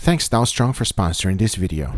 Thanks Strong for sponsoring this video.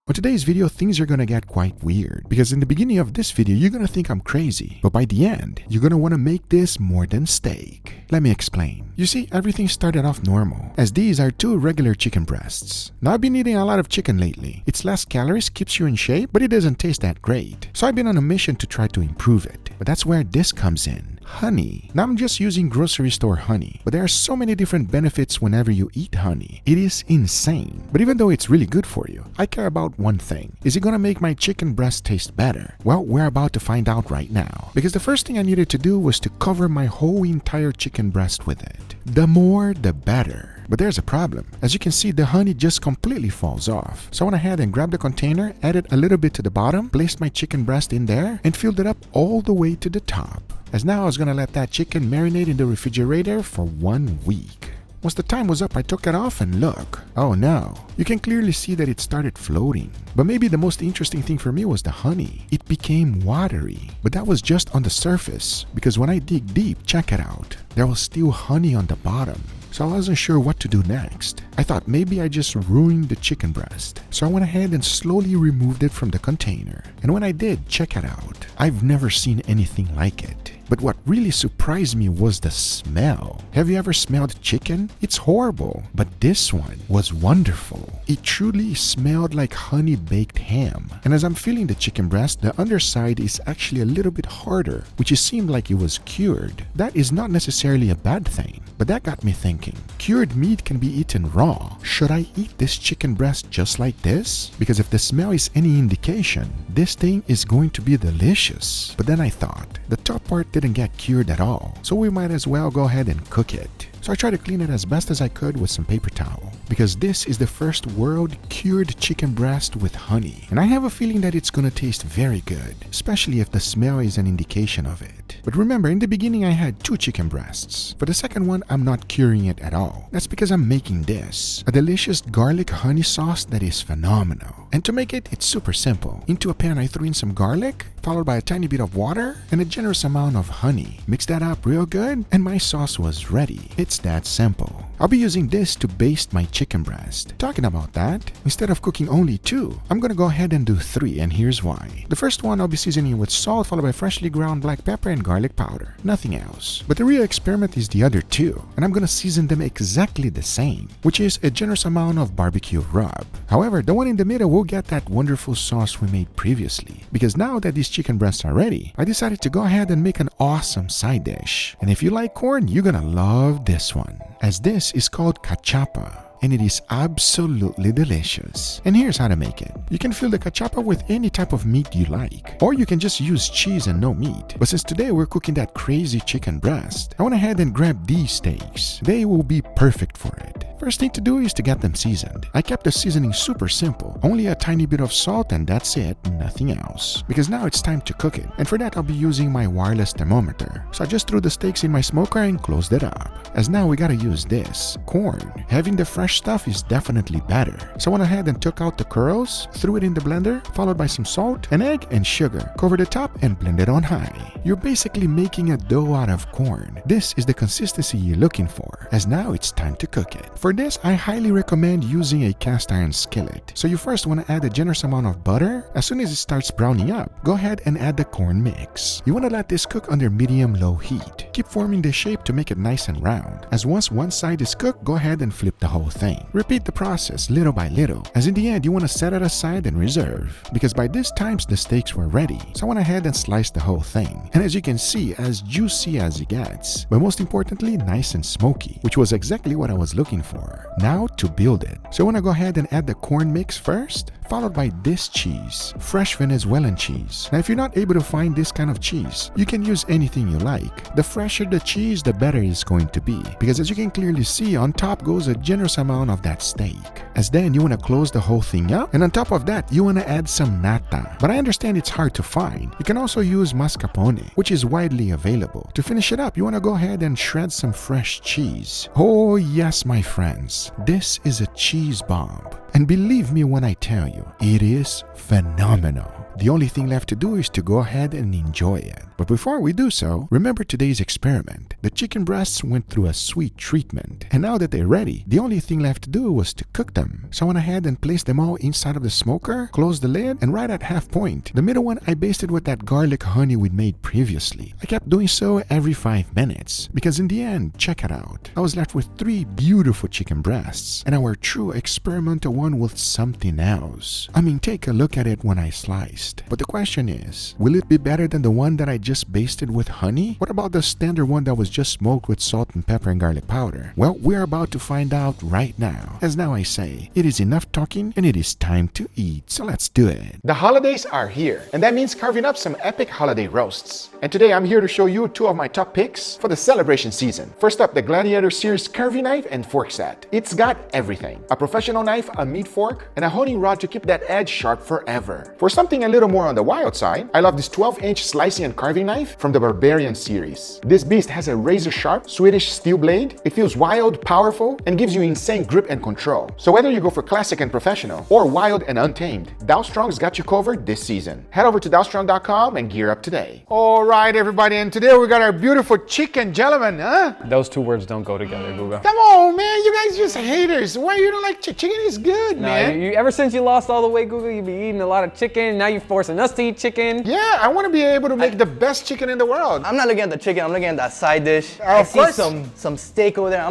On today's video, things are gonna get quite weird because in the beginning of this video, you're gonna think I'm crazy, but by the end, you're gonna wanna make this more than steak. Let me explain. You see, everything started off normal, as these are two regular chicken breasts. Now I've been eating a lot of chicken lately. It's less calories, keeps you in shape, but it doesn't taste that great. So I've been on a mission to try to improve it. But that's where this comes in. Honey. Now I'm just using grocery store honey, but there are so many different benefits whenever you eat honey. It is insane. But even though it's really good for you, I care about one thing. Is it gonna make my chicken breast taste better? Well, we're about to find out right now. Because the first thing I needed to do was to cover my whole entire chicken breast with it. The more, the better. But there's a problem. As you can see, the honey just completely falls off. So I went ahead and grabbed the container, added a little bit to the bottom, placed my chicken breast in there, and filled it up all the way to the top. As now I was gonna let that chicken marinate in the refrigerator for 1 week. Once the time was up, I took it off and look. Oh no, you can clearly see that it started floating. But maybe the most interesting thing for me was the honey. It became watery, but that was just on the surface because when I dig deep, check it out, there was still honey on the bottom. So I wasn't sure what to do next. I thought maybe I just ruined the chicken breast. So I went ahead and slowly removed it from the container. And when I did, check it out. I've never seen anything like it. But what really surprised me was the smell. Have you ever smelled chicken? It's horrible, but this one was wonderful. It truly smelled like honey-baked ham. And as I'm feeling the chicken breast, the underside is actually a little bit harder, which seemed like it was cured. That is not necessarily a bad thing, but that got me thinking. Cured meat can be eaten raw. Should I eat this chicken breast just like this? Because if the smell is any indication, this thing is going to be delicious. But then I thought, the top part didn't get cured at all, so we might as well go ahead and cook it. So I tried to clean it as best as I could with some paper towel, because this is the first world cured chicken breast with honey. And I have a feeling that it's gonna taste very good, especially if the smell is an indication of it. But remember, in the beginning I had 2 chicken breasts. For the second one, I'm not curing it at all. That's because I'm making this, a delicious garlic honey sauce that is phenomenal. And to make it, it's super simple. Into a pan I threw in some garlic, followed by a tiny bit of water and a generous amount of honey. Mix that up real good and my sauce was ready. It's that simple. I'll be using this to baste my chicken breast. Talking about that, instead of cooking only 2, I'm gonna go ahead and do 3, and here's why. The first one I'll be seasoning with salt, followed by freshly ground black pepper and garlic powder. Nothing else. But the real experiment is the other 2, and I'm gonna season them exactly the same, which is a generous amount of barbecue rub. However, the one in the middle will get that wonderful sauce we made previously. Because now that these chicken breasts are ready, I decided to go ahead and make an awesome side dish. And if you like corn, you're gonna love this one, as this is called cachapa. And it is absolutely delicious. And here's how to make it. You can fill the cachapa with any type of meat you like, or you can just use cheese and no meat. But since today we're cooking that crazy chicken breast, I went ahead and grabbed these steaks. They will be perfect for it. First thing to do is to get them seasoned. I kept the seasoning super simple, only a tiny bit of salt and that's it, nothing else. Because now it's time to cook it, and for that I'll be using my wireless thermometer. So I just threw the steaks in my smoker and closed it up. As now we gotta use this, corn. Having the fresh stuff is definitely better. So I went ahead and took out the kernels, threw it in the blender, followed by some salt, an egg, and sugar. Cover the top and blend it on high. You're basically making a dough out of corn. This is the consistency you're looking for, as now it's time to cook it. For this, I highly recommend using a cast iron skillet. So you first want to add a generous amount of butter. As soon as it starts browning up, go ahead and add the corn mix. You want to let this cook under medium-low heat. Keep forming the shape to make it nice and round. As once one side is cooked, go ahead and flip the whole thing. Repeat the process little by little, as in the end you want to set it aside and reserve. Because by this time the steaks were ready, so I went ahead and sliced the whole thing. And as you can see, as juicy as it gets, but most importantly nice and smoky, which was exactly what I was looking for. Now to build it. So I want to go ahead and add the corn mix first, followed by this cheese, fresh Venezuelan cheese. Now if you're not able to find this kind of cheese, you can use anything you like. The fresher the cheese, the better it's going to be, because as you can clearly see, on top goes a generous amount of that steak. As then you want to close the whole thing up, and on top of that you want to add some nata, but I understand it's hard to find. You can also use mascarpone, which is widely available. To finish it up, you want to go ahead and shred some fresh cheese. Oh yes, my friends, this is a cheese bomb. And believe me when I tell you, it is phenomenal. The only thing left to do is to go ahead and enjoy it. But before we do so, remember today's experiment. The chicken breasts went through a sweet treatment, and now that they're ready, the only thing left to do was to cook them. So I went ahead and placed them all inside of the smoker, closed the lid, and right at half point, the middle one I basted with that garlic honey we made previously. I kept doing so every 5 minutes, because in the end, check it out. I was left with 3 beautiful chicken breasts, and our true experimental one with something else. I mean, take a look at it when I sliced. But the question is, will it be better than the one that I just basted with honey? What about the standard one that was just smoked with salt and pepper and garlic powder? Well, we're about to find out right now. As now I say, it is enough talking and it is time to eat, so let's do it. The holidays are here, and that means carving up some epic holiday roasts. And today I'm here to show you 2 of my top picks for the celebration season. First up, the Gladiator Series curvy knife and fork set. It's got everything: a professional knife, a meat fork, and a honing rod to keep that edge sharp forever. For something a little more on the wild side, I love this 12-inch slicing and carving knife from the Barbarian series. This beast has a razor-sharp Swedish steel blade. It feels wild, powerful, and gives you insane grip and control. So whether you go for classic and professional, or wild and untamed, Dowstrong's got you covered this season. Head over to dowstrong.com and gear up today. All right, everybody, and today we got our beautiful chicken gentlemen, huh? Those 2 words don't go together, Guga. Come on, man, you guys just haters. Why you don't like chicken? Is good, man. Ever since you lost all the weight, Guga, you've been eating a lot of chicken. Now you're forcing us to eat chicken. Yeah, I want to be able to make the best chicken in the world. I'm not looking at the chicken, I'm looking at that side dish. Of course. I see some steak over there.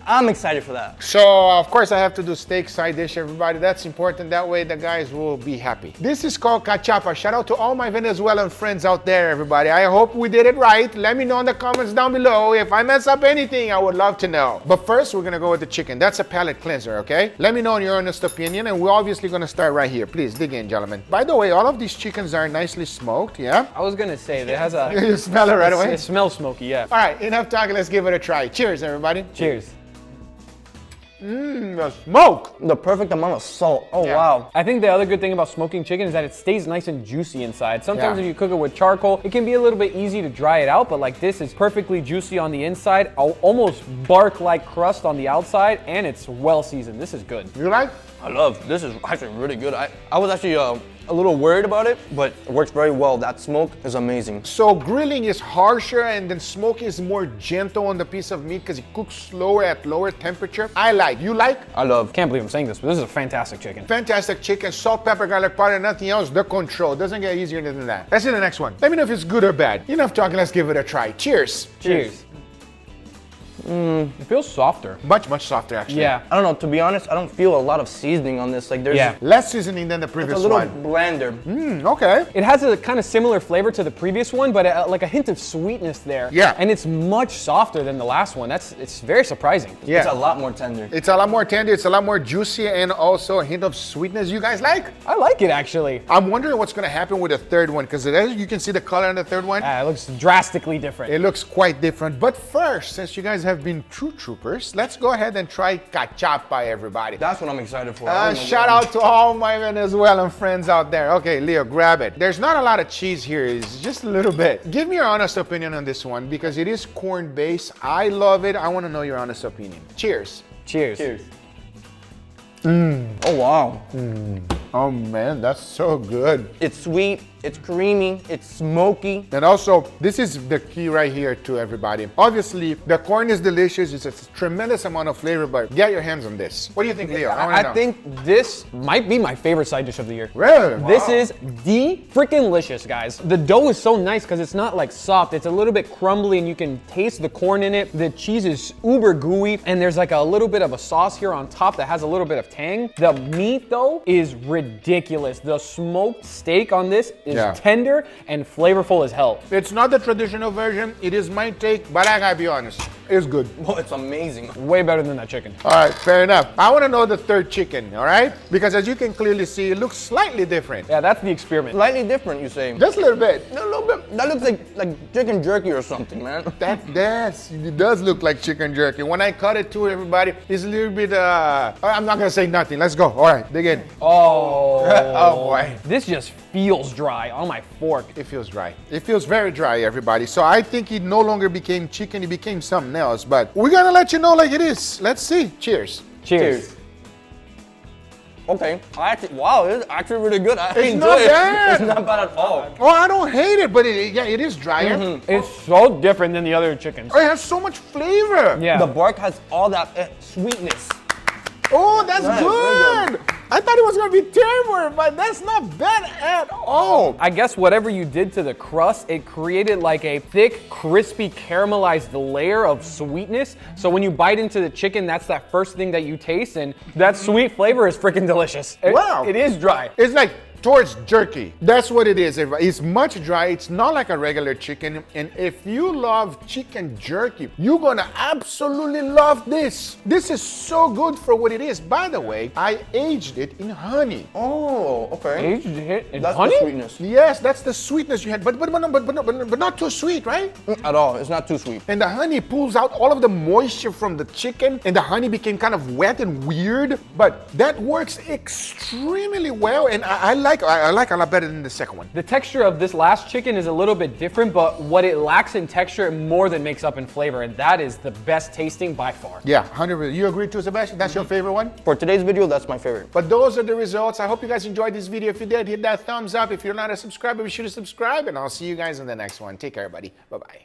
I'm excited for that. So, of course, I have to do steak side dish, everybody. That's important. That way the guys will be happy. This is called cachapa. Shout out to all my Venezuelan friends out there, everybody. I hope we did it right. Let me know in the comments down below. If I mess up anything, I would love to know. But first, we're going to go with the chicken. That's a palate cleanser, okay? Let me know your honest opinion, and we're obviously going to start right here. Please dig in, gentlemen. By the way, all of these chickens are nicely smoked, yeah? I was gonna say, it has a... You smell it right away? It smells smoky, yeah. All right, enough talking. Let's give it a try. Cheers, everybody. Cheers. The smoke. The perfect amount of salt. Oh, Yeah. wow. I think the other good thing about smoking chicken is that it stays nice and juicy inside. Sometimes Yeah. if you cook it with charcoal, it can be a little bit easy to dry it out, but like this is perfectly juicy on the inside, almost bark-like crust on the outside, and it's well seasoned. This is good. You like? I love, this is actually really good. I was actually a little worried about it, but it works very well. That smoke is amazing. So grilling is harsher and then smoking is more gentle on the piece of meat because it cooks slower at lower temperature. I like. You like? I love. Can't believe I'm saying this, but this is a fantastic chicken. Fantastic chicken, salt, pepper, garlic powder, nothing else. The control doesn't get easier than that. Let's see the next one. Let me know if it's good or bad. Enough talking, let's give it a try. Cheers. Cheers. It feels softer. Much softer, actually. Yeah. I don't know, to be honest, I don't feel a lot of seasoning on this. Like there's Less seasoning than the it's previous a little one. blander. Okay. It has a kind of similar flavor to the previous one, but like a hint of sweetness there. Yeah. And it's much softer than the last one. It's very surprising. Yeah. It's a lot more tender. It's a lot more tender, it's a lot more juicy, and also a hint of sweetness. You guys like? I like it actually. I'm wondering what's gonna happen with the third one, because as you can see the color on the third one, It looks drastically different. it looks quite different. But first, since you guys have been true troopers, let's go ahead and try cachapa, everybody. That's what I'm excited for. Oh my Shout God. out to all my Venezuelan friends out there. Okay, Leo, grab it. There's not a lot of cheese here, it's just a little bit. Give me your honest opinion on this one because it is corn-based. I love it. I want to know your honest opinion. Cheers. Cheers. Cheers. Oh, wow. Oh man, that's so good. It's sweet, it's creamy, it's smoky. And also, this is the key right here to everybody. Obviously, the corn is delicious. It's a tremendous amount of flavor, but get your hands on this. What do you think, Leo? wanna know. I think this might be my favorite side dish of the year. Really? This is the freaking delicious, guys. The dough is so nice because it's not like soft. It's a little bit crumbly and you can taste the corn in it. The cheese is uber gooey and there's like a little bit of a sauce here on top that has a little bit of tang. The meat though is ridiculous. The smoked steak on this is tender and flavorful as hell. It's not the traditional version. It is my take, but I gotta be honest. It's good. Oh, it's amazing. Way better than that chicken. All right, fair enough. I want to know the third chicken, all right? Because as you can clearly see, it looks slightly different. Yeah, that's the experiment. Slightly different, you say? Just a little bit. A little bit. That looks like chicken jerky or something, man. It does look like chicken jerky. When I cut it to everybody, it's a little bit, I'm not gonna say nothing. Let's go. All right, dig in. Oh. Oh boy. This just feels dry on my fork. It feels dry. It feels very dry, everybody. So I think it no longer became chicken, it became something else. But we're gonna let you know like it is. Let's see. Cheers. Cheers. Okay. Wow, this is actually really good. I It's enjoy not it. bad. It's not bad at all. Oh, I don't hate it, but yeah, it is drier. It's so different than the other chickens. Oh, it has so much flavor. Yeah. The bark has all that sweetness. Oh, that's Nice, good. very good. I thought it was gonna be terrible, but that's not bad at all. I guess whatever you did to the crust, it created like a thick, crispy, caramelized layer of sweetness. So when you bite into the chicken, that's that first thing that you taste, and that sweet flavor is freaking delicious. Wow. It is dry. It's like towards jerky. That's what it is. It's much dry. It's not like a regular chicken. And if you love chicken jerky, you're gonna absolutely love this. This is so good for what it is. By the way, I aged it in honey. Oh, okay. Aged it in That's honey? the sweetness. Yes, that's the sweetness you had, but not too sweet, right? At all. It's not too sweet. And the honey pulls out all of the moisture from the chicken, and the honey became kind of wet and weird. But that works extremely well, and I like a lot better than the second one. The texture of this last chicken is a little bit different, but what it lacks in texture, it more than makes up in flavor, and that is the best tasting by far. Yeah, 100%. You agree too, Sebastian? That's your favorite one? For today's video, that's my favorite. But those are the results. I hope you guys enjoyed this video. If you did, hit that thumbs up. If you're not a subscriber, be sure to subscribe, and I'll see you guys in the next one. Take care, buddy. Bye-bye.